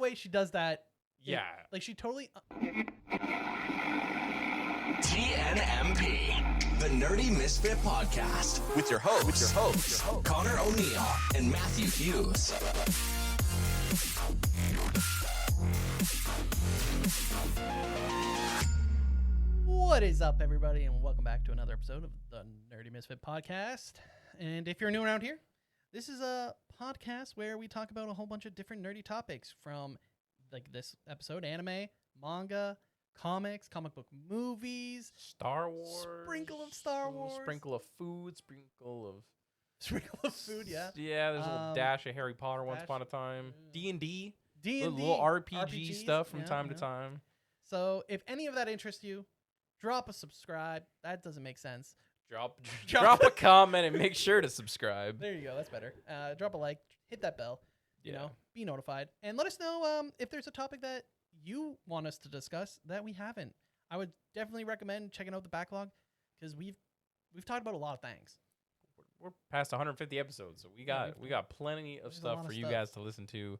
way she does that. Yeah. Like she totally. TNMP, the Nerdy Misfit Podcast, with your hosts, Connor O'Neill and Matthew Hughes. What is up, everybody, and welcome back to another episode of the Nerdy Misfit Podcast. And if you're new around here, this is a podcast where we talk about a whole bunch of different nerdy topics from, like this episode, anime, manga, comics, comic book movies, Star Wars. Sprinkle of Star Wars. Sprinkle of food, sprinkle of food, yeah. Yeah, there's a little dash of Harry Potter once upon a time. D&D. Little RPG stuff from time to time. So if any of that interests you, drop a subscribe. That doesn't make sense. Drop a comment and make sure to subscribe. There you go. That's better. Drop a like. Hit that bell. You know, be notified. And let us know if there's a topic that you want us to discuss that we haven't. I would definitely recommend checking out the backlog because we've talked about a lot of things. We're past 150 episodes, so we got plenty of stuff for you guys to listen to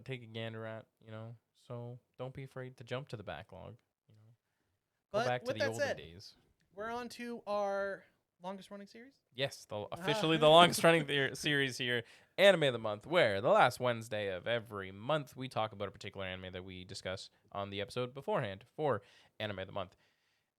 take a gander at, you know. So don't be afraid to jump to the backlog, you know. Go back to the older days. We're on to our longest running series. Yes, officially the longest running series here, Anime of the Month, where the last Wednesday of every month we talk about a particular anime that we discuss on the episode beforehand for Anime of the Month.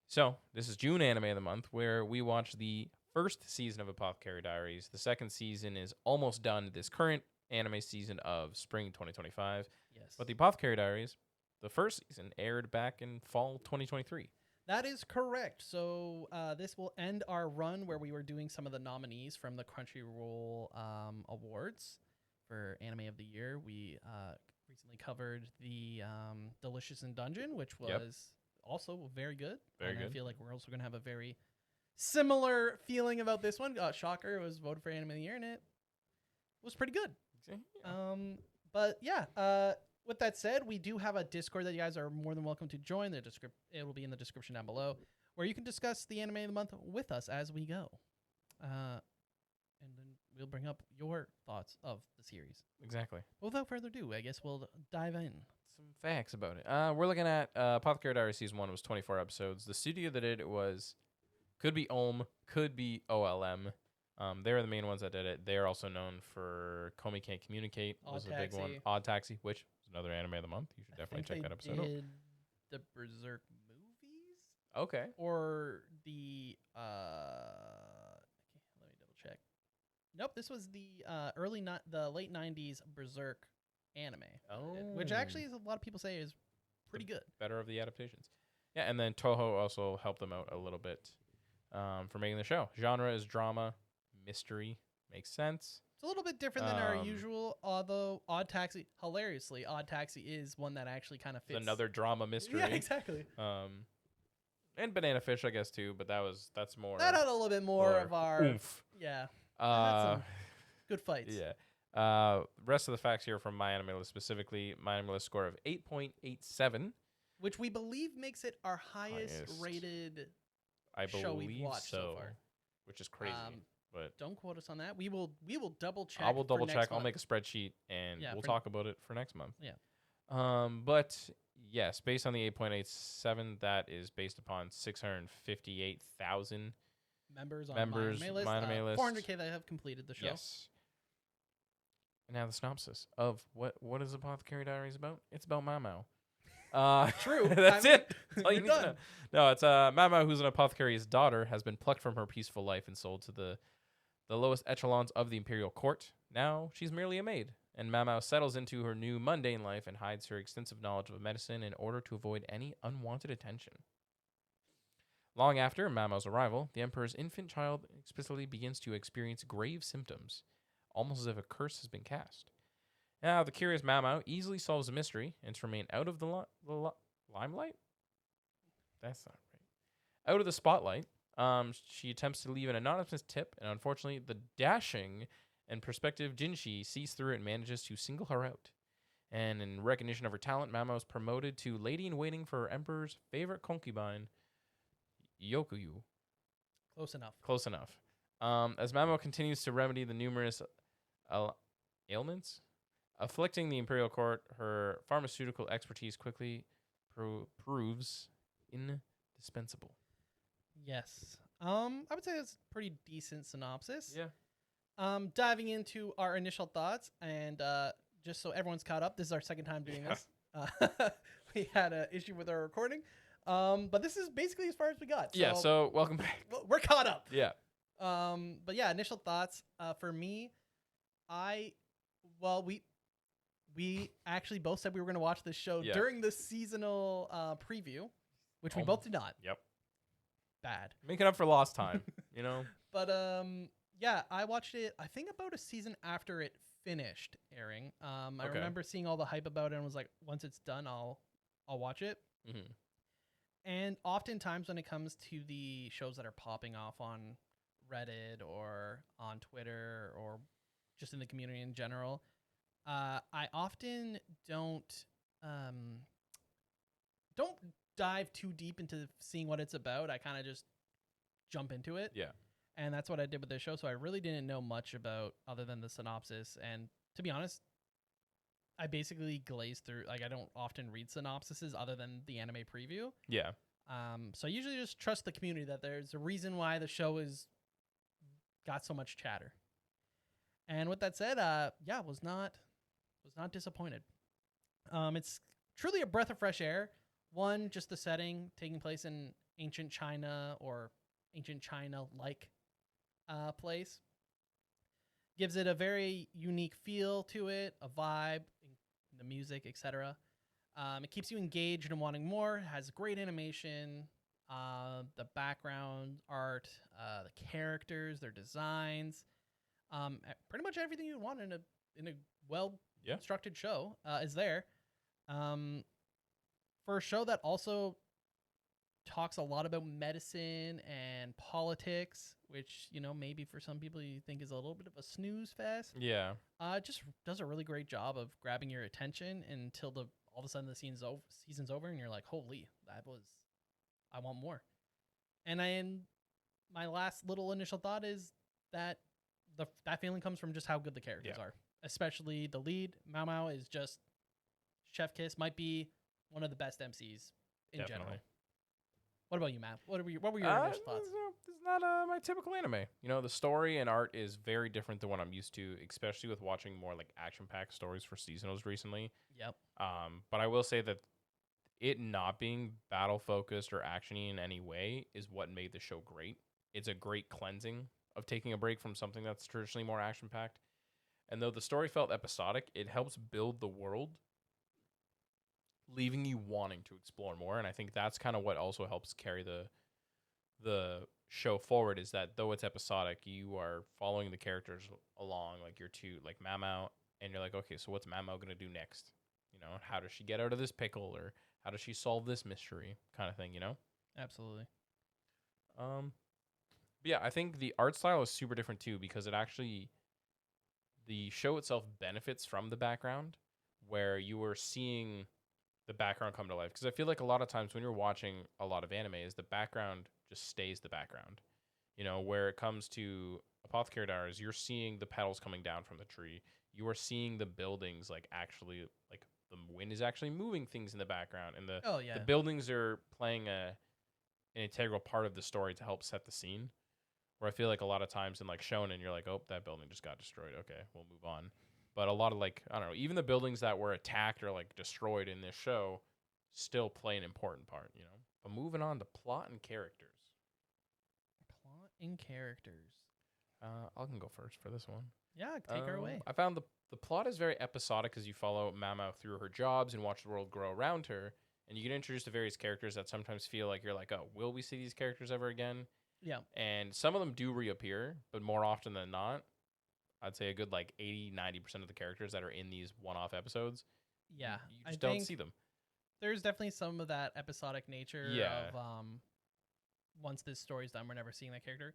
So this is June Anime of the Month, where we watch the first season of Apothecary Diaries. The second season is almost done this current anime season of spring 2025. Yes. But the Apothecary Diaries, the first season, aired back in fall 2023. That is correct. So this will end our run where we were doing some of the nominees from the Crunchyroll Awards for Anime of the Year. We recently covered the Delicious in Dungeon, which was also very good. Very good. I feel like we're also going to have a very similar feeling about this one. Shocker, it was voted for Anime of the Year, and it was pretty good. Yeah. But yeah, with that said, we do have a Discord that you guys are more than welcome to join. It will be in the description down below, where you can discuss the anime of the month with us as we go. And then we'll bring up your thoughts of the series. Exactly. But without further ado, I guess we'll dive in. Some facts about it. We're looking at Apothecary Diaries Season 1 was 24 episodes. The studio that did it could be could be OLM. They're the main ones that did it. They're also known for Komi Can't Communicate. Was a big one. Odd Taxi, which is another anime of the month. You should definitely check that episode out. Did the Berserk movies? Okay. Or the let me double check. Nope, this was the the late 90s Berserk anime. Oh. Which actually is, a lot of people say is pretty good. Better of the adaptations. Yeah, and then Toho also helped them out a little bit for making the show. Genre is drama. Mystery makes sense. It's a little bit different than our usual, although Odd Taxi is one that actually kind of fits. Another drama mystery. Yeah, exactly. And Banana Fish, I guess, too, but that's more. That had a little bit more of our oomph. Yeah. Had some good fights. Yeah. Rest of the facts here from My Anime List, specifically My Anime List score of 8.87, which we believe makes it our highest rated show we've watched so far, which is crazy. But don't quote us on that. We will double check. I will double check. I'll month. make a spreadsheet and we'll talk about it for next month. Yeah. But yes, based on the 8.87, that is based upon 658,000 members on My Anime List. 400K that have completed the show. Yes. And now the synopsis of what is Apothecary Diaries about? It's about Mamao. True. That's it. That's all you you're need to know. No, it's Mamao, who's an apothecary's daughter, has been plucked from her peaceful life and sold to the lowest echelons of the imperial court. Now she's merely a maid, and Mamao settles into her new mundane life and hides her extensive knowledge of medicine in order to avoid any unwanted attention. Long after Mamao's arrival, the emperor's infant child explicitly begins to experience grave symptoms, almost as if a curse has been cast. Now, the curious Mamao easily solves the mystery and to remain out of the limelight? That's not right. Out of the spotlight, she attempts to leave an anonymous tip, and unfortunately, the dashing and prospective Jinshi sees through it and manages to single her out. And in recognition of her talent, Mamao is promoted to lady-in-waiting for her emperor's favorite concubine, Yokuyu. Close enough. As Mamao continues to remedy the numerous ailments Afflicting the imperial court, her pharmaceutical expertise quickly proves indispensable. Yes. I would say it's a pretty decent synopsis. Yeah. Diving into our initial thoughts, and just so everyone's caught up, this is our second time doing Yeah. this. We had an issue with our recording, but this is basically as far as we got. Yeah, so welcome back. We're caught up. Yeah. But yeah, initial thoughts. For me, we actually both said we were going to watch this show Yeah. during the seasonal preview, which we Oh. both did not. Yep. Bad. Making up for lost time, you know? But yeah, I watched it, I think about a season after it finished airing. I Okay. remember seeing all the hype about it and was like, once it's done, I'll watch it. Mm-hmm. And oftentimes when it comes to the shows that are popping off on Reddit or on Twitter or just in the community in general, I often don't dive too deep into seeing what it's about. I kind of just jump into it. Yeah. And that's what I did with this show. So I really didn't know much about other than the synopsis. And to be honest, I basically glazed through. Like, I don't often read synopsises other than the anime preview. Yeah. So I usually just trust the community that there's a reason why the show is got so much chatter. And with that said, yeah, was not disappointed. It's truly a breath of fresh air. One, just the setting taking place in ancient China or ancient China-like place. Gives it a very unique feel to it, a vibe, the music, etc. It keeps you engaged and wanting more. It has great animation, the background art, the characters, their designs, pretty much everything you want in a well constructed show is there. For a show that also talks a lot about medicine and politics, which, you know, maybe for some people you think is a little bit of a snooze fest. Yeah. It just does a really great job of grabbing your attention until all of a sudden the season's over and you're like, holy, I want more. And my last little initial thought is that that feeling comes from just how good the characters are. Especially the lead, Mao Mao, is just chef kiss, might be one of the best MCs in general. What about you, Matt? What were your initial thoughts? It's not my typical anime. You know, the story and art is very different than what I'm used to, especially with watching more like action-packed stories for seasonals recently. Yep. But I will say that it not being battle-focused or action-y in any way is what made the show great. It's a great cleansing of taking a break from something that's traditionally more action-packed. And though the story felt episodic, it helps build the world, leaving you wanting to explore more. And I think that's kind of what also helps carry the show forward, is that though it's episodic, you are following the characters along, like you're like Mao, and you're like, okay, so what's Mao going to do next? You know, how does she get out of this pickle, or how does she solve this mystery kind of thing, you know? Absolutely. But yeah, I think the art style is super different too, because the show itself benefits from the background, where you are seeing the background come to life. Because I feel like a lot of times when you're watching a lot of anime, is the background just stays the background. You know, where it comes to Apothecary Diaries, you're seeing the petals coming down from the tree. You are seeing the buildings, like actually, like the wind is actually moving things in the background, and the buildings are playing an integral part of the story to help set the scene. Where I feel like a lot of times in like Shonen, you're like, oh, that building just got destroyed. Okay, we'll move on. But a lot of like, I don't know, even the buildings that were attacked or like destroyed in this show still play an important part, you know? But moving on to plot and characters. Plot and characters. I can go first for this one. Yeah, take her away. I found the plot is very episodic as you follow Mao through her jobs and watch the world grow around her. And you get introduced to various characters that sometimes feel like you're like, oh, will we see these characters ever again? Yeah. And some of them do reappear, but more often than not, I'd say a good like 80-90% of the characters that are in these one-off episodes, yeah, you just don't see them. There's definitely some of that episodic nature of once this story's done, we're never seeing that character.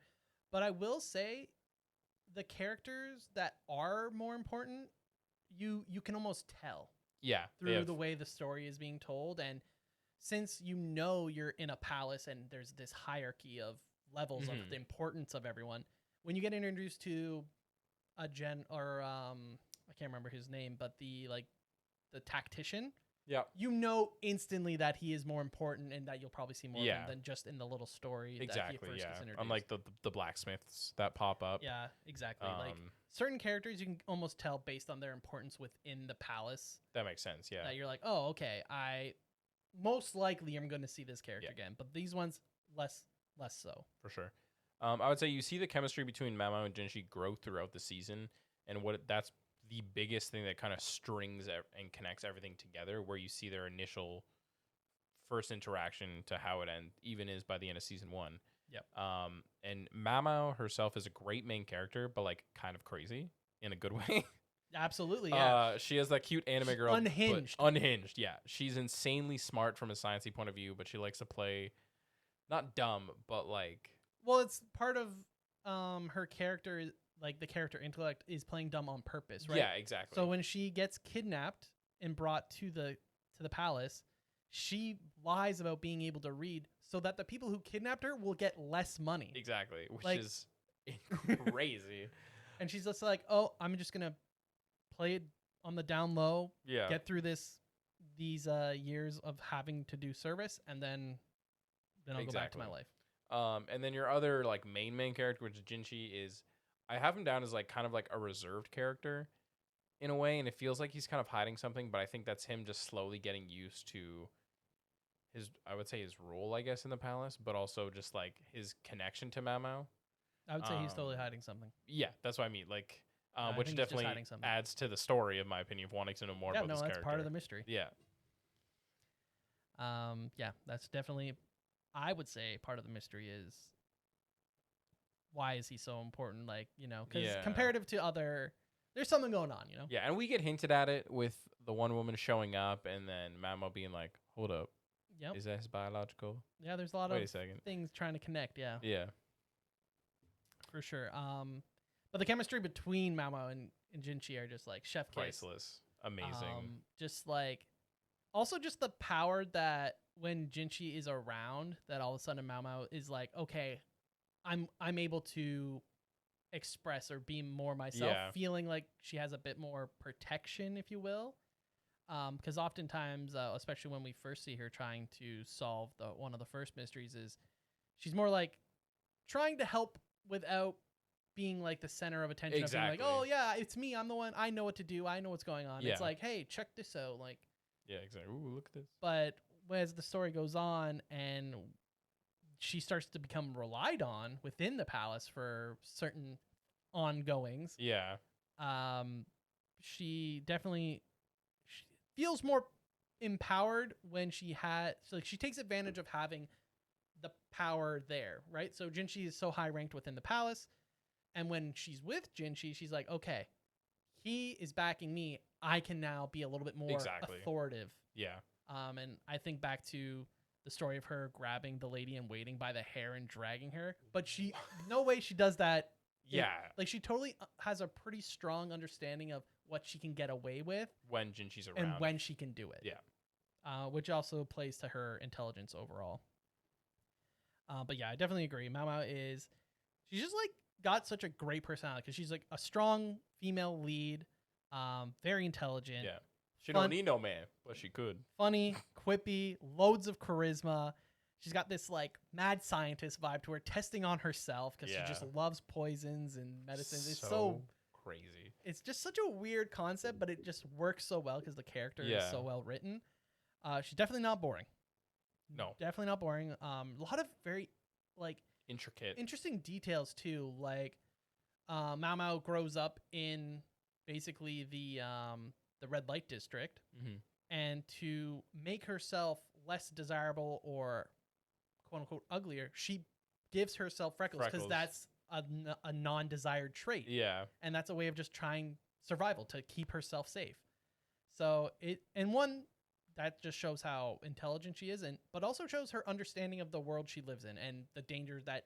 But I will say the characters that are more important, you can almost tell. Yeah. Through the way the story is being told. And since you know you're in a palace and there's this hierarchy of levels of the importance of everyone, when you get introduced to a I can't remember his name, but the tactician. Yeah. You know instantly that he is more important and that you'll probably see more of him than just in the little story that Exactly. he first gets introduced. Unlike the blacksmiths that pop up. Yeah, exactly. Like certain characters, you can almost tell based on their importance within the palace. That makes sense. Yeah. That you're like, oh, okay, I most likely am going to see this character again, but these ones less so. For sure. I would say you see the chemistry between Mamo and Jinshi grow throughout the season, and that's the biggest thing that kind of strings and connects everything together, where you see their initial first interaction to how it even is by the end of season 1. Yep. And Mamo herself is a great main character, but like kind of crazy in a good way. Absolutely, yeah. She has that cute anime girl. Unhinged. Unhinged, yeah. She's insanely smart from a sciencey point of view, but she likes to play not dumb, but like... Well, it's part of her character, like the character intellect is playing dumb on purpose, right? Yeah, exactly. So when she gets kidnapped and brought to the palace, she lies about being able to read so that the people who kidnapped her will get less money. Exactly, which like, is crazy. And she's just like, "Oh, I'm just going to play it on the down low, get through these years of having to do service, and then I'll go back to my life." And then your other like main character, which is Jinshi, is I have him down as like kind of like a reserved character in a way, and it feels like he's kind of hiding something, but I think that's him just slowly getting used to his role, I guess, in the palace, but also just like his connection to Mamo. I would say he's totally hiding something. Yeah, that's what I mean. Like, which he's definitely adds to the story, in my opinion, of wanting to know more about this character. That's part of the mystery. Yeah. Yeah, that's definitely, I would say, part of the mystery is why is he so important? Like, because comparative to other, there's something going on, Yeah, and we get hinted at it with the one woman showing up and then Mamo being like, hold up. Yep. Is that his biological? Yeah, there's a lot of things trying to connect, yeah. Yeah. For sure. But the chemistry between Mamo and Jinshi are just like chef kiss. Priceless. Amazing. Just like, also just the power that when Jinshi is around, that all of a sudden Mamo is like, okay, I'm able to express or be more myself, feeling like she has a bit more protection, if you will. Because oftentimes, especially when we first see her trying to solve one of the first mysteries, is she's more like trying to help without being like the center of attention. Exactly. Of being like, oh yeah, it's me. I'm the one. I know what to do. I know what's going on. Yeah. It's like, hey, check this out. Like, yeah, exactly. Ooh, look at this. But as the story goes on and she starts to become relied on within the palace for certain ongoings. Yeah. She definitely feels more empowered when she takes advantage of having the power there, right? So Jinshi is so high ranked within the palace, and when she's with Jinshi, she's like, okay, he is backing me. I can now be a little bit more authoritative. Yeah. And I think back to the story of her grabbing the lady in waiting by the hair and dragging her, but no way she does that. Yeah. Like she totally has a pretty strong understanding of what she can get away with when Jinshi's around and when she can do it. Yeah. Which also plays to her intelligence overall. But yeah, I definitely agree. Mamo she's just like got such a great personality because she's like a strong female lead, very intelligent. Yeah. She don't need no man, but she could. Funny, quippy, loads of charisma. She's got this like mad scientist vibe to her, testing on herself because she just loves poisons and medicines. It's so crazy. It's just such a weird concept, but it just works so well because the character is so well written. She's definitely not boring. No, definitely not boring. A lot of very like interesting details too. Like Mao grows up in basically the red light district, and to make herself less desirable or quote unquote uglier, she gives herself freckles because that's a non-desired trait. Yeah, and that's a way of just trying survival to keep herself safe. So one that just shows how intelligent she is, but also shows her understanding of the world she lives in and the dangers that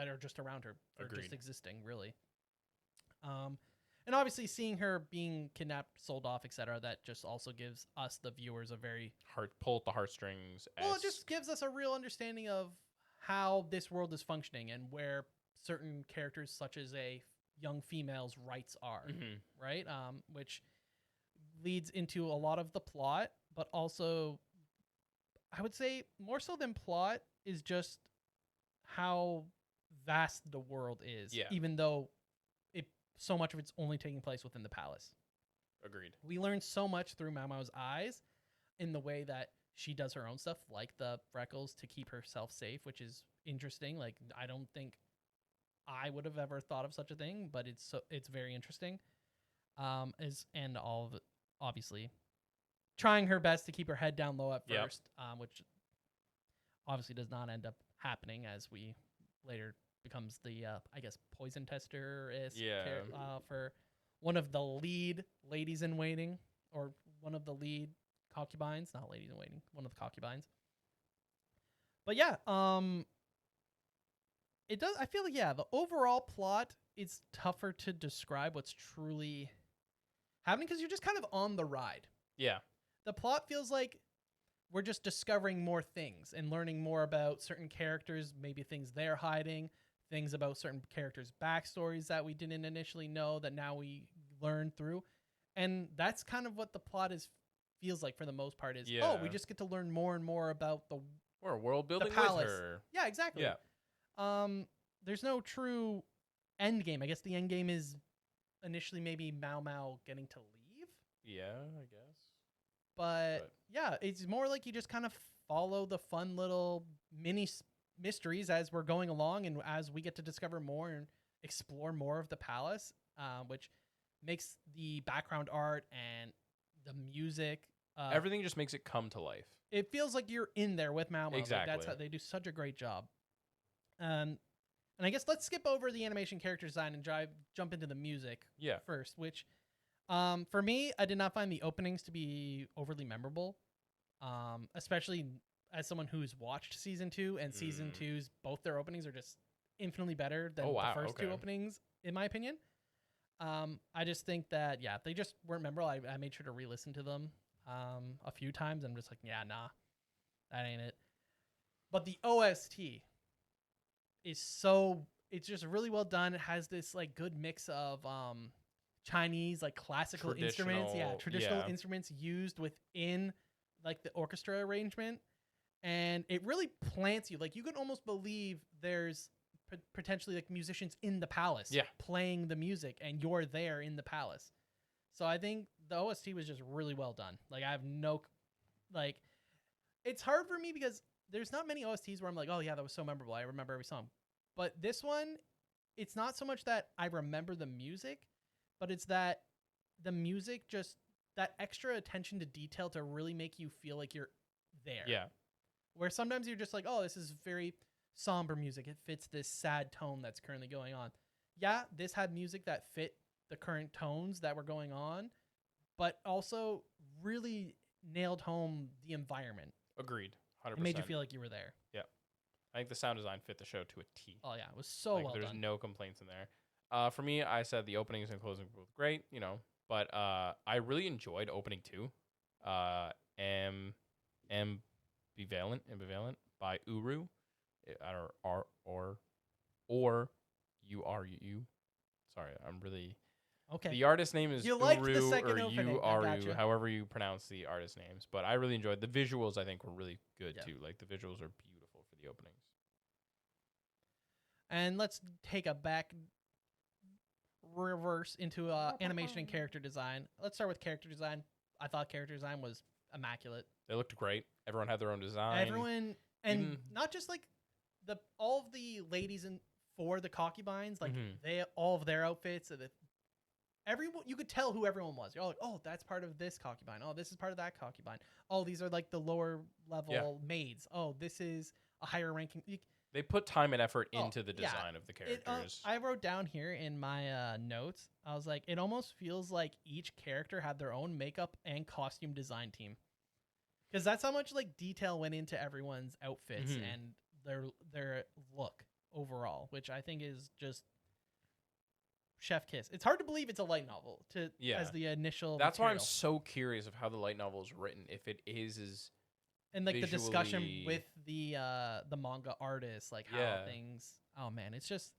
are just around her for just existing, really. And obviously seeing her being kidnapped, sold off, etc., that just also gives us, the viewers, a very... pull at the heartstrings. Well, it just gives us a real understanding of how this world is functioning and where certain characters, such as a young females' rights are, Mhm. right? Which leads into a lot of the plot, but also I would say more so than plot is just how vast the world is, Yeah. even though it so much of it's only taking place within the palace. Agreed. We learn so much through Mao Mao's eyes in the way that she does her own stuff, like the freckles to keep herself safe, which is interesting. Like I don't think I would have ever thought of such a thing, but it's very interesting. And all of it, obviously trying her best to keep her head down low at Yep. first, which obviously does not end up happening as we later becomes the I guess poison tester is Yeah. for one of the lead ladies in waiting, or one of the lead concubines, not ladies in waiting, one of the concubines. But yeah, it does. I feel like the overall plot is tougher to describe what's truly happening because you're just kind of on the ride. Yeah. The plot feels like we're just discovering more things and learning more about certain characters, maybe things they're hiding, things about certain characters' backstories that we didn't initially know that now we learn through. And that's kind of what the plot feels like for the most part is, Yeah. we just get to learn more and more about the We're world building with palace. her. Yeah, exactly. Yeah. There's no true end game. I guess the end game is initially maybe Mao Mao getting to leave. Yeah, I guess. But yeah, it's more like you just kind of follow the fun little mini mysteries as we're going along and as we get to discover more and explore more of the palace, which makes the background art and the music. Everything just makes it come to life. It feels like you're in there with Mao Mao. Exactly. Like, that's how they do such a great job. And I guess let's skip over the animation character design and jump into the music Yeah. first, which for me, I did not find the openings to be overly memorable, especially as someone who's watched season 2, and season 2's both their openings are just infinitely better than the first two openings, in my opinion. I just think that they just weren't memorable. I made sure to re-listen to them a few times, and I'm just like, nah, that ain't it. But the OST is it's just really well done. It has this like good mix of Chinese like classical instruments, traditional instruments used within like the orchestra arrangement, and it really plants you. Like you can almost believe there's potentially like musicians in the palace playing the music, and you're there in the palace. So I think the OST was just really well done. Like I have it's hard for me because there's not many OSTs where I'm like, oh yeah, that was so memorable, I remember every song. But this one, it's not so much that I remember the music, but it's that the music just that extra attention to detail to really make you feel like you're there. Yeah. Where sometimes you're just like, oh, this is very somber music. It fits this sad tone that's currently going on. Yeah, this had music that fit the current tones that were going on, but also really nailed home the environment. Agreed. 100%. It made you feel like you were there. Yeah. I think the sound design fit the show to a T. Oh, yeah. It was so well There's done. no complaints in there. For me, I said the openings and closing were great, but I really enjoyed opening 2. Ambivalent by Uru. Or URU. Sorry, I'm really... Okay. The artist name is You liked the Uru second or opening. I URU, gotcha. however you pronounce the artist names. But I really enjoyed the visuals. I think were really good too. Like the visuals are beautiful for the openings. And let's take a back reverse into animation and character design. Let's start with character design. I thought character design was immaculate. They looked great. Everyone had their own design. Everyone, and not just like all of the ladies for the concubines, like they all of their outfits. Everyone, you could tell who everyone was. You're all like, oh, that's part of this concubine. Oh, this is part of that concubine. Oh, these are like the lower level maids. Oh, this is a higher ranking. They put time and effort into the design of the characters. I wrote down here in my notes, I was like, it almost feels like each character had their own makeup and costume design team. Because that's how much like detail went into everyone's outfits and their look overall, which I think is just chef kiss. It's hard to believe it's a light novel as the initial That's why I'm material. so curious of how the light novel is written. If it is and like the discussion visually- with the manga artist, like how things. Oh man, it's just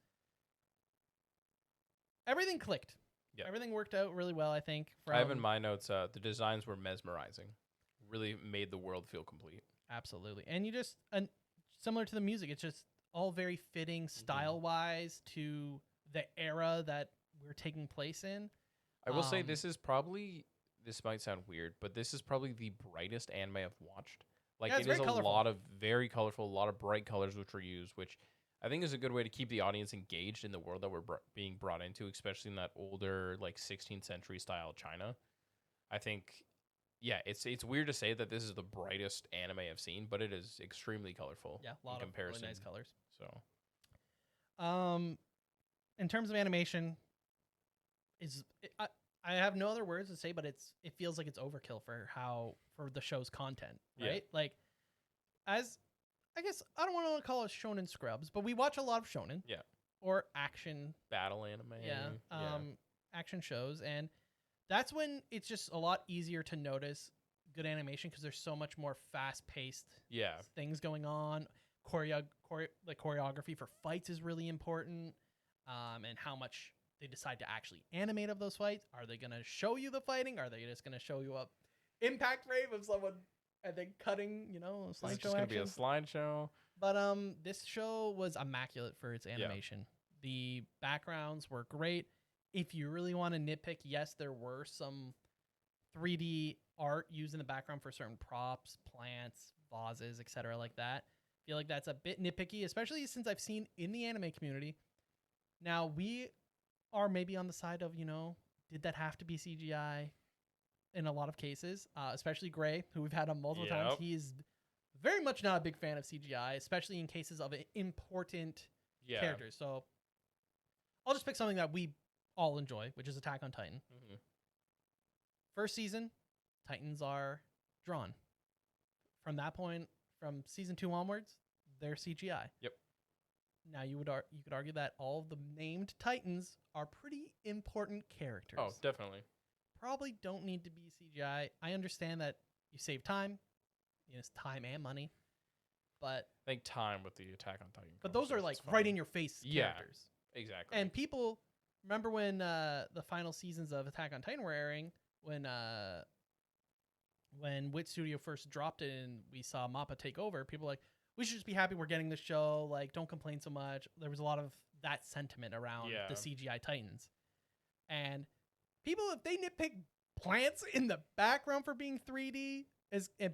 everything clicked. Yeah. Everything worked out really well, I think. I have in my notes, the designs were mesmerizing. Really made the world feel complete. Absolutely. And you just, similar to the music, it's just all very fitting style-wise to the era that we're taking place in. I will say this might sound weird, but this is probably the brightest anime I've watched. Like, Yeah, it's it is very a colorful. lot of very colorful, a lot of bright colors which were used, which I think is a good way to keep the audience engaged in the world that we're being brought into, especially in that older, like 16th century style China. I think, yeah, it's weird to say that this is the brightest anime I've seen, but it is extremely colorful. Yeah, a lot in of really comparison. nice colors. So, In terms of animation, I have no other words to say, but it feels like it's overkill for the show's content, right? Yeah. Like, as I guess I don't want to call it shonen scrubs, but we watch a lot of shonen, Yeah. or action, battle anime. action shows, and that's when it's just a lot easier to notice good animation because there's so much more fast-paced Yeah. things going on. Choreography for fights is really important, and how much they decide to actually animate of those fights. Are they going to show you the fighting? Are they just going to show you a impact frame of someone and then cutting, a This is slideshow just gonna be action? a slideshow. But this show was immaculate for its animation. The backgrounds were great. If you really want to nitpick, yes, there were some 3D art used in the background for certain props, plants, vases, etc. like that. I feel like that's a bit nitpicky, especially since I've seen in the anime community. Now, we are maybe on the side of, did that have to be CGI in a lot of cases, especially Gray, who we've had on multiple times. He is very much not a big fan of CGI, especially in cases of important characters. So I'll just pick something that we all enjoy, which is Attack on Titan. Mm-hmm. First season, Titans are drawn. From that point, from season 2 onwards, they're CGI. Yep. Now you could argue that all of the named Titans are pretty important characters. Oh, definitely. Probably don't need to be CGI. I understand that you save time, it's time and money, but I think time with the Attack on Titan. but those are like right in your face characters. Exactly. And people remember when the final seasons of Attack on Titan were airing, when Wit Studio first dropped it and we saw Mappa take over, people were like, we should just be happy we're getting the show. Like, don't complain so much. There was a lot of that sentiment around the CGI Titans. And people, if they nitpick plants in the background for being 3D,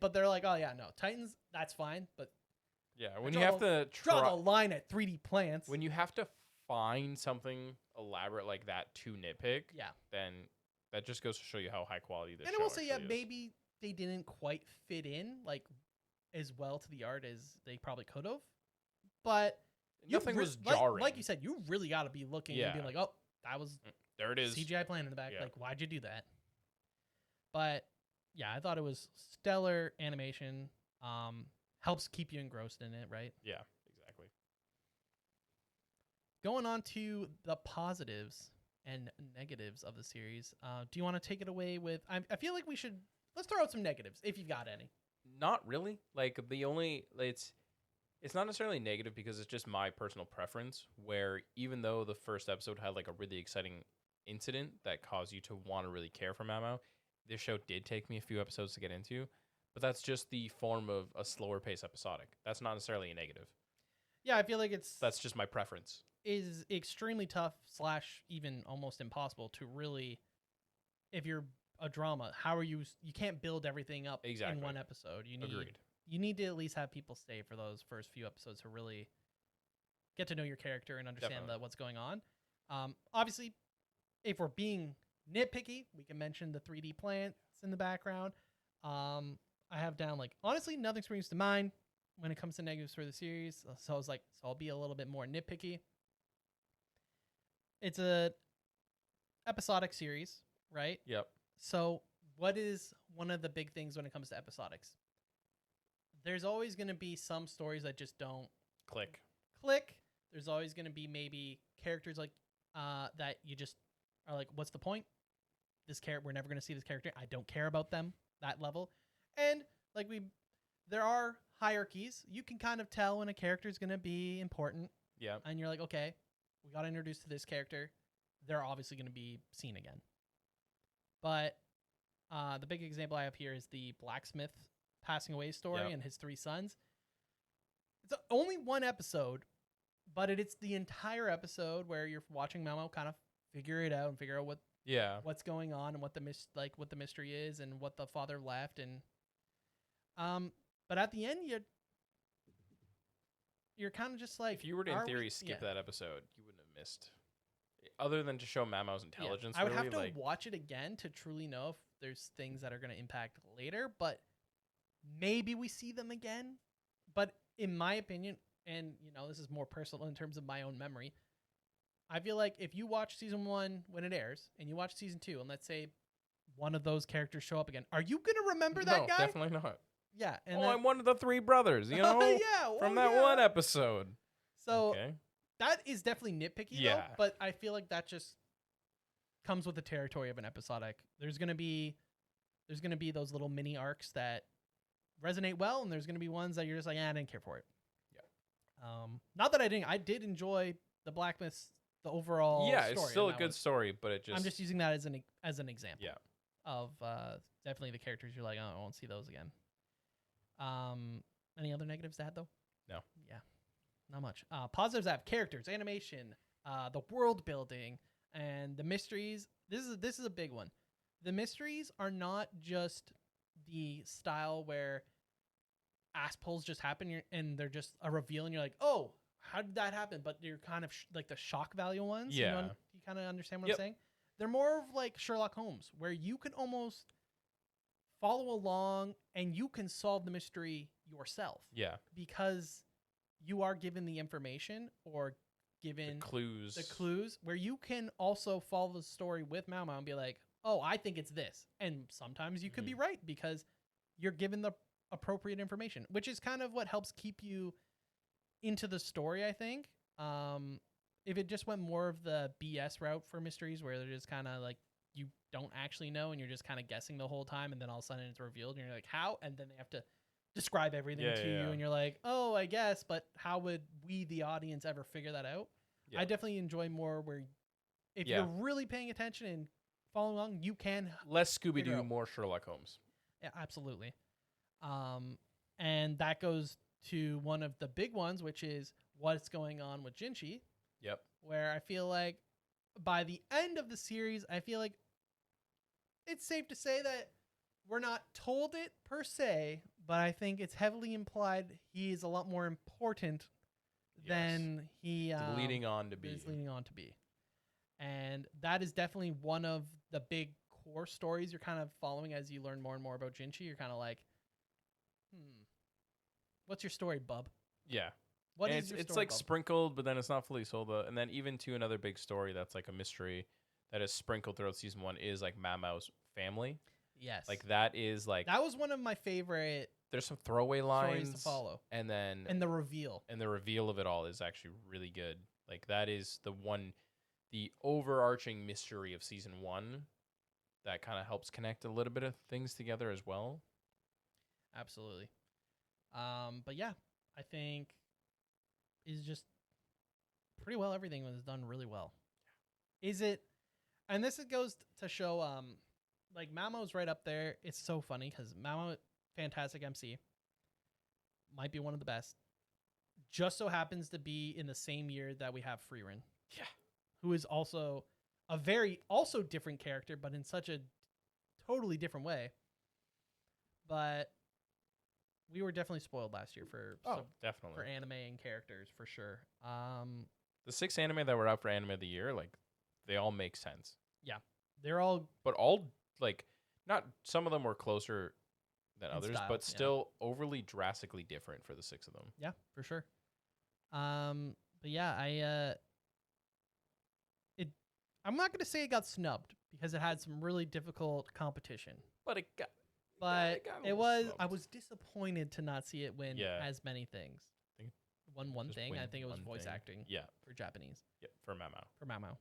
but they're like, oh yeah, no, Titans, that's fine. But yeah, when you have to draw the line at 3D plants. When you have to find something elaborate like that to nitpick, then that just goes to show you how high quality this show is. And I will say, maybe they didn't quite fit in like as well to the art as they probably could have, but nothing was jarring. Like you said, you really got to be looking and be like, oh, that was there it is, CGI plant in the back. Like, why'd you do that? But yeah, I thought it was stellar animation. Helps keep you engrossed in it, right? Yeah, exactly. Going on to the positives and negatives of the series. Do you want to take it away with? I feel like let's throw out some negatives if you've got any. Not really. Like it's not necessarily negative because it's just my personal preference. Where even though the first episode had like a really exciting incident that caused you to want to really care for Mamo, this show did take me a few episodes to get into. But that's just the form of a slower pace episodic. That's not necessarily a negative. Yeah, I feel like that's just my preference. Is extremely tough / even almost impossible to really, if you're a drama, how are you can't build everything up in one episode. You need to at least have people stay for those first few episodes to really get to know your character and understand what's going on. Obviously, if we're being nitpicky, we can mention the 3D plants in the background. I have down honestly nothing springs to mind when it comes to negatives for the series. So I was so I'll be a little bit more nitpicky. It's a episodic series, right? Yep. So what is one of the big things when it comes to episodics? There's always going to be some stories that just don't click. There's always going to be maybe characters that you just are like, what's the point? This character, we're never going to see this character. I don't care about them, that level. And there are hierarchies. You can kind of tell when a character is going to be important. Yeah. And you're like, okay, we got introduced to this character. they're obviously going to be seen again. But the big example I have here is the blacksmith passing away story and his 3 sons. It's only one episode, but it's the entire episode where you're watching Mamo kind of figure it out and figure out what's going on and what the mystery is and what the father left. And but at the end you're kind of just like, if you were to in theory skip that episode, you wouldn't have missed, other than to show Mamo's intelligence. I would really, have to watch it again to truly know if there's things that are going to impact later, but maybe we see them again. But in my opinion, and this is more personal in terms of my own memory, I feel like if you watch season 1 when it airs and you watch season 2, and let's say one of those characters show up again, are you going to remember that guy? Definitely not. Yeah. And I'm one of the 3 brothers, from that one episode. So that is definitely nitpicky, though, but I feel like that just comes with the territory of an episodic. There's gonna be those little mini arcs that resonate well, and there's gonna be ones that you're just like, I didn't care for it. Yeah. Not that I did enjoy the blacksmith, the overall. Yeah, it's still a good story, but I'm just using that as an example. Yeah. Of definitely the characters you're like, oh, I won't see those again. Any other negatives to add though? No. Yeah. Not much. Positives I have: characters, animation, the world building, and the mysteries. This is a big one. The mysteries are not just the style where ass pulls just happen and they're just a reveal and you're like, oh, how did that happen? But you're kind of like the shock value ones. Yeah. You kind of understand what I'm saying? They're more of like Sherlock Holmes, where you can almost follow along and you can solve the mystery yourself. Yeah. Because you are given the information or given the clues where you can also follow the story with Mao and be like, oh, I think it's this. And sometimes you could be right because you're given the appropriate information, which is kind of what helps keep you into the story, I think. If it just went more of the BS route for mysteries where they're just kind of like, you don't actually know and you're just kind of guessing the whole time, and then all of a sudden it's revealed and you're like, how? And then they have to describe everything to you and you're like, oh, I guess, but how would we, the audience, ever figure that out? I definitely enjoy more where if you're really paying attention and following along, you can less Scooby-Doo, more Sherlock Holmes. Yeah, absolutely. And that goes to one of the big ones, which is what's going on with Jinchi. Yep. Where I feel like by the end of the series, I feel like it's safe to say that we're not told it per se, but I think it's heavily implied he is a lot more important than he is leading on to be. And that is definitely one of the big core stories you're kind of following as you learn more and more about Jinchi. You're kind of like, what's your story, bub? Yeah. What and is your it's story, like bub? sprinkled, but then it's not fully sold. And then even to another big story that's like a mystery that is sprinkled throughout season 1 is like Mamao's family. Yes. Like that is like... That was one of my favorite... There's some throwaway lines to follow. And then... And the reveal. And the reveal of it all is actually really good. Like that is the overarching mystery of season 1 that kind of helps connect a little bit of things together as well. Absolutely. But yeah, I think is just pretty well everything was done really well. Is it? And this goes to show like Mamo's right up there. It's so funny because Mamo, fantastic MC, might be one of the best. Just so happens to be in the same year that we have Freerin. Yeah. Who is also a very different character, but in such a totally different way. But we were definitely spoiled last year for definitely for anime and characters for sure. The 6 anime that were out for anime of the year, like they all make sense. Yeah, they're all, but all like not some of them were closer than others, style, but still overly drastically different for the 6 of them. Yeah, for sure. But yeah, I'm not gonna say it got snubbed because it had some really difficult competition. But it got. But it was. I was disappointed to not see it win as many things. One thing. I think it was voice acting. Yeah. For Japanese. Yep. For Mamo.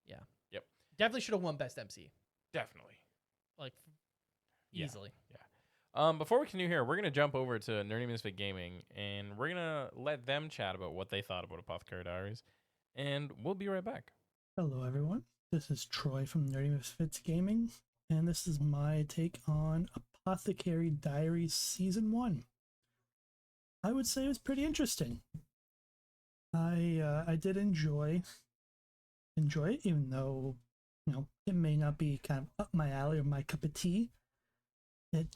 Yeah. Yep. Definitely should have won Best MC. Definitely. Like easily. Yeah. Before we continue here, we're gonna jump over to Nerdy Misfit Gaming, and we're gonna let them chat about what they thought about Apothecary Diaries, and we'll be right back. Hello, everyone. This is Troy from Nerdy Misfits Gaming, and this is my take on Apothecary Diaries Season 1. I would say it was pretty interesting. I did enjoy it, even though, it may not be kind of up my alley or my cup of tea. It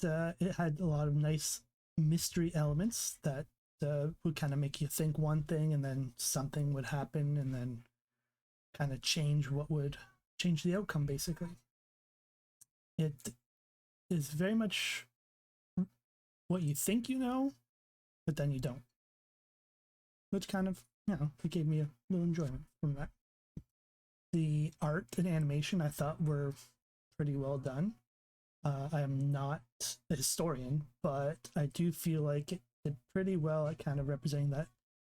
had a lot of nice mystery elements that would kind of make you think one thing, and then something would happen, and then kind of change the outcome, basically. It is very much what you think you know, but then you don't. Which kind of, it gave me a little enjoyment from that. The art and animation I thought were pretty well done. I am not a historian, but I do feel like it did pretty well at kind of representing that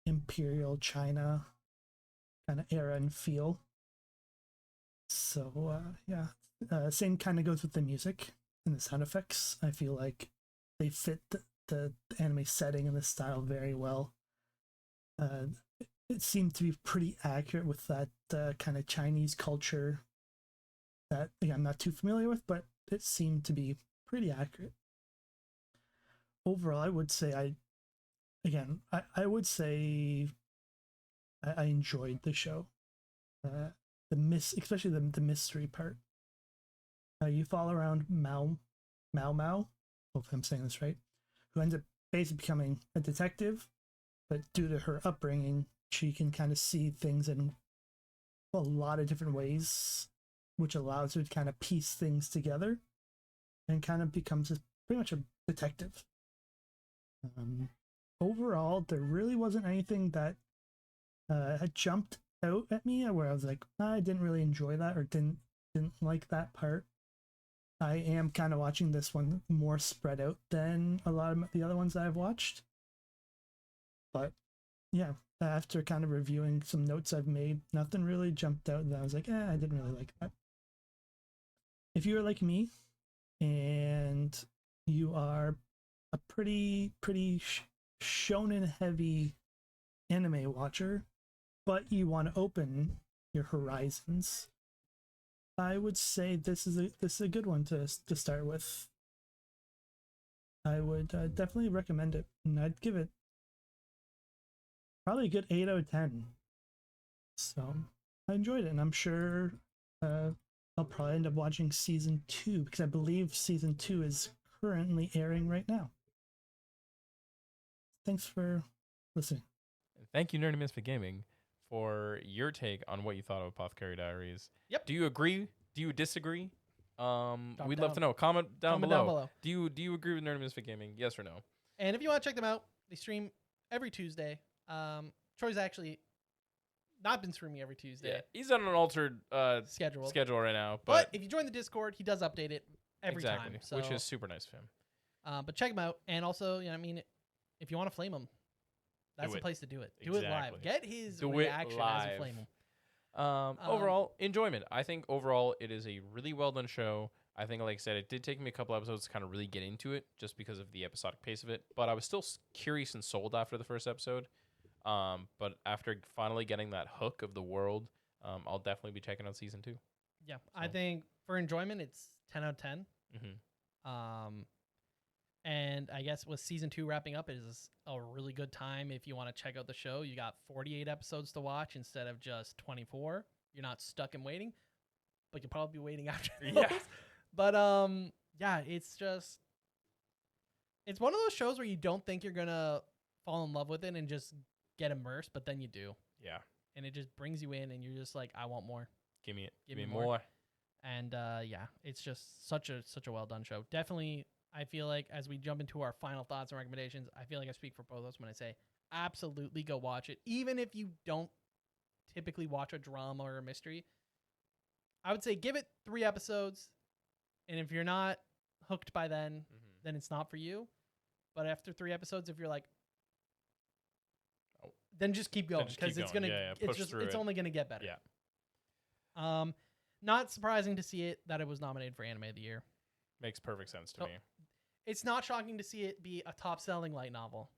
Imperial China kind of era and feel. So, same kind of goes with the music and the sound effects. I feel like they fit the anime setting and the style very well. It seemed to be pretty accurate with that kind of Chinese culture that, again, I'm not too familiar with, but it seemed to be pretty accurate. Overall, I would say I would say I enjoyed the show. Especially the mystery part. You follow around Mao, hope I'm saying this right, who ends up basically becoming a detective, but due to her upbringing, she can kind of see things in a lot of different ways, which allows her to kind of piece things together and kind of becomes pretty much a detective. Overall, there really wasn't anything that had jumped out at me where I was like, I didn't really enjoy that or didn't like that part. I am kind of watching this one more spread out than a lot of the other ones that I've watched. But yeah, after kind of reviewing some notes I've made, nothing really jumped out that I was like, I didn't really like that. If you're like me and you are a pretty shonen heavy anime watcher, but you want to open your horizons, I would say this is a good one to start with. I would definitely recommend it, and I'd give it probably a good 8 out of 10. So I enjoyed it, and I'm sure I'll probably end up watching season 2 because I believe season 2 is currently airing right now. Thanks for listening. Thank you, Nerdy Misfit Gaming, for your take on what you thought of Apothecary Diaries. Yep. Do you agree? Do you disagree? We'd love down. to know. Comment down below. Do you agree with Nerdy Misfit Gaming? Yes or no? And if you want to check them out, they stream every Tuesday. Troy's actually not been streaming every Tuesday. Yeah, he's on an altered schedule right now. But if you join the Discord, he does update it every time. So, which is super nice of him. But check him out. And also, if you want to flame him, that's the place to do it. Do it live. Get his reaction as you flame him. Overall, enjoyment. I think overall it is a really well done show. I think, like I said, it did take me a couple episodes to kind of really get into it just because of the episodic pace of it. But I was still curious and sold after the first episode. But after finally getting that hook of the world, I'll definitely be checking out season 2. Yeah, so. I think for enjoyment, it's 10 out of 10. Mm-hmm. And I guess with season 2 wrapping up, it is a really good time if you want to check out the show. You got 48 episodes to watch instead of just 24. You're not stuck in waiting, but you'll probably be waiting after those. Yeah. But it's one of those shows where you don't think you're gonna fall in love with it and just get immersed, but then you do. Yeah. And it just brings you in, and you're just like, I want more. Give me it. Give me more. And it's just such a well done show. Definitely. I feel like as we jump into our final thoughts and recommendations, I feel like I speak for both of us when I say absolutely go watch it. Even if you don't typically watch a drama or a mystery, I would say give it 3 episodes. And if you're not hooked by then it's not for you. But after 3 episodes, if you're like, then just keep going because it's only gonna get better. Yeah. Not surprising to see that it was nominated for Anime of the Year. Makes perfect sense to me. It's not shocking to see it be a top-selling light novel,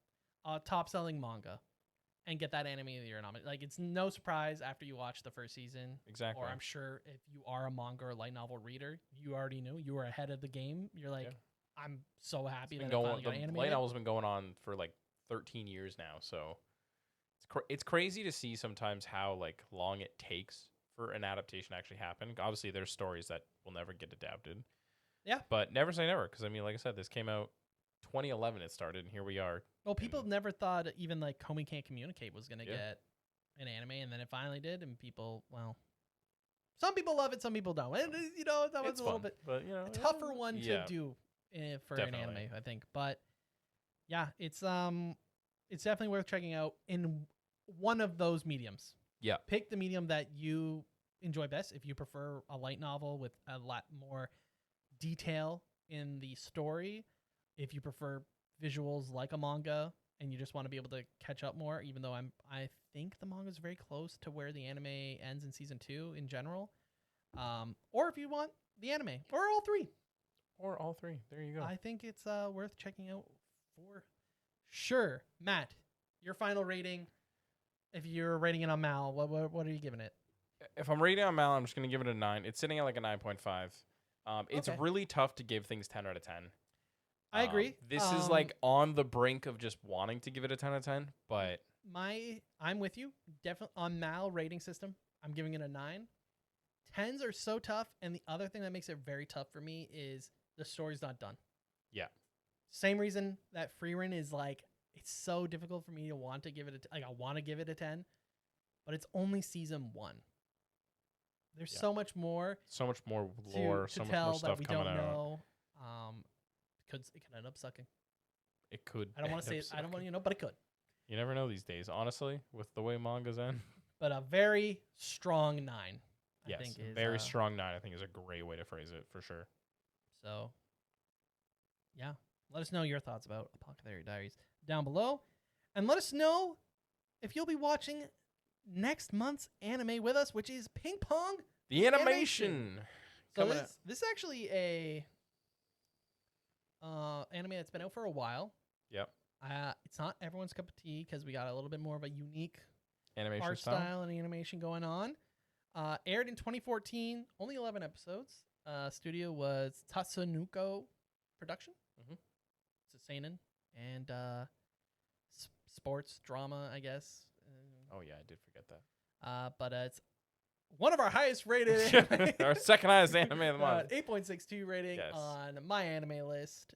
a top-selling manga, and get that anime of the year nomination. Like, it's no surprise after you watch the first season. Exactly. Or I'm sure if you are a manga or light novel reader, you already knew. You were ahead of the game. You're like, I'm so happy that it finally got the animated. light novel's been going on for like 13 years now, so it's crazy to see sometimes how like long it takes for an adaptation to actually happen. Obviously, there's stories that will never get adapted. Yeah. But never say never, because I mean, like I said, this came out 2011. It started, and here we are. Well, people never thought even like Komi Can't Communicate was gonna get an anime, and then it finally did, and people, well, some people love it, some people don't. And you know, that was It's a little fun, bit but you know, a tougher one to do for Definitely. an anime, I think. But yeah, it's definitely worth checking out in one of those mediums. Yeah. Pick the medium that you enjoy best. If you prefer a light novel with a lot more detail in the story, if you prefer visuals like a manga and you just want to be able to catch up more, even though I think the manga is very close to where the anime ends in season 2 in general. Or if you want the anime or all three. Or all three. There you go. I think it's worth checking out for sure. Matt, your final rating, if you're rating it on Mal, what are you giving it? If I'm rating on Mal, I'm just going to give it a 9. It's sitting at like a 9.5. It's Okay. really tough to give things 10 out of 10. I agree. This is like on the brink of just wanting to give it a 10 out of 10, but I'm with you. Definitely on Mal rating system, I'm giving it a 9. 10s are so tough, and the other thing that makes it very tough for me is the story's not done. Yeah. Same reason that Freerun is like, it's so difficult for me to want to give it I want to give it a 10, but it's only season 1. There's so much more lore, to so much tell more stuff that we coming don't out. know. Because it could end up sucking. It could. I don't want to say it. I don't want you to know, but it could. You never know these days, honestly, with the way mangas end. But a very strong 9. Yes, I think is very strong 9. I think is a great way to phrase it for sure. So, yeah, let us know your thoughts about Apothecary Diaries down below, and let us know if you'll be watching next month's anime with us, which is Ping Pong. The animation. So this is actually a anime that's been out for a while. Yep. It's not everyone's cup of tea because we got a little bit more of a unique Animation art style and animation going on. Aired in 2014, only 11 episodes. Studio was Tatsunoko Production. Mhm. It's a seinen and sports drama, I guess. Oh yeah, I did forget that. But it's one of our highest rated. Our second highest anime of the month. 8.62 rating Yes. on my anime list.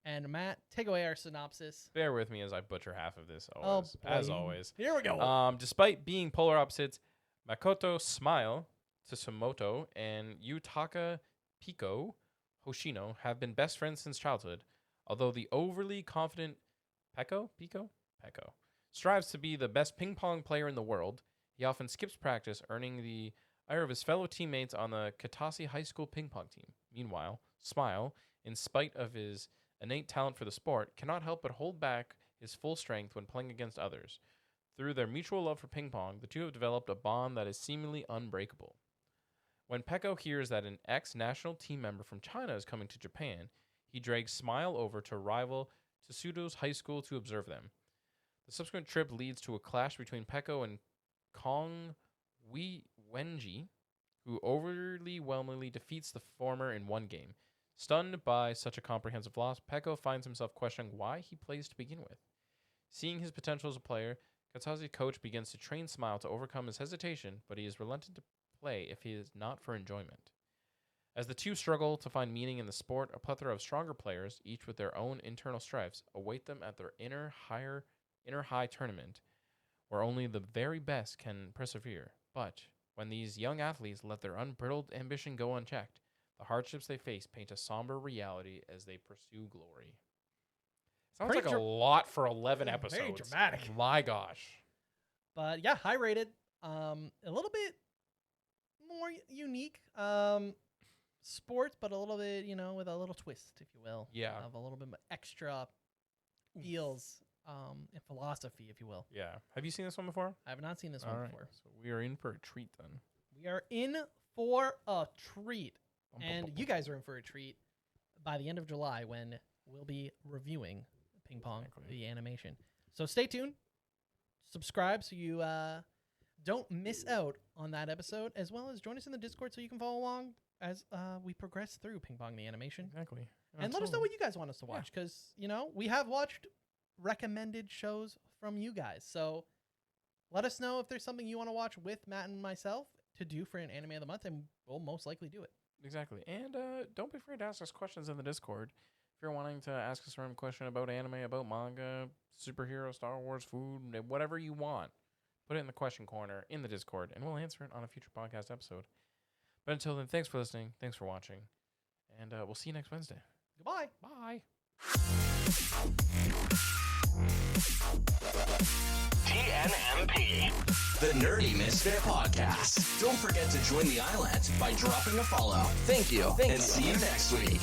And Matt, take away our synopsis. Bear with me as I butcher half of this. Oh, Always, boy. as always. Here we go. Despite being polar opposites, Makoto Smile Tsumoto and Yutaka Piko Hoshino have been best friends since childhood. Although the overly confident Peko strives to be the best ping pong player in the world, he often skips practice, earning the ire of his fellow teammates on the Katase High School ping pong team. Meanwhile, Smile, in spite of his innate talent for the sport, cannot help but hold back his full strength when playing against others. Through their mutual love for ping pong, the two have developed a bond that is seemingly unbreakable. When Peko hears that an ex-national team member from China is coming to Japan, he drags Smile over to rival Tsudo's high school to observe them. The subsequent trip leads to a clash between Peko and Kong Wenji, who overwhelmingly defeats the former in one game. Stunned by such a comprehensive loss, Peko finds himself questioning why he plays to begin with. Seeing his potential as a player, Katase's coach begins to train Smile to overcome his hesitation, but he is reluctant to play if he is not for enjoyment. As the two struggle to find meaning in the sport, a plethora of stronger players, each with their own internal strifes, await them at their inner high tournament, where only the very best can persevere. But when these young athletes let their unbridled ambition go unchecked, the hardships they face paint a somber reality as they pursue glory. Sounds Pretty like a lot for 11 episodes. Very dramatic. My gosh. But yeah, high rated. A little bit more unique. Sports, but a little bit, with a little twist, if you will. Yeah. Of a little bit extra feels and philosophy, if you will. Yeah. Have you seen this one before? I have not seen this All one right. before. So we are in for a treat then. We are in for a treat. And you guys are in for a treat by the end of July when we'll be reviewing Ping Pong, Exactly. the animation. So stay tuned. subscribe so you don't miss out on that episode, as well as join us in the Discord so you can follow along as we progress through Ping Pong the Animation. Exactly. And let us know what you guys want us to watch, because, you know, we have watched recommended shows from you guys. So let us know if there's something you want to watch with Matt and myself to do for an Anime of the Month, and we'll most likely do it. Exactly. And don't be afraid to ask us questions in the Discord. If you're wanting to ask us a random question about anime, about manga, superhero, Star Wars, food, whatever you want, put it in the question corner in the Discord, and we'll answer it on a future podcast episode. But until then, thanks for listening. Thanks for watching. And we'll see you next Wednesday. Goodbye. Bye. TNMP, the Nerdy Misfit Podcast. Don't forget to join the island by dropping a follow. Thank you, and see you next week.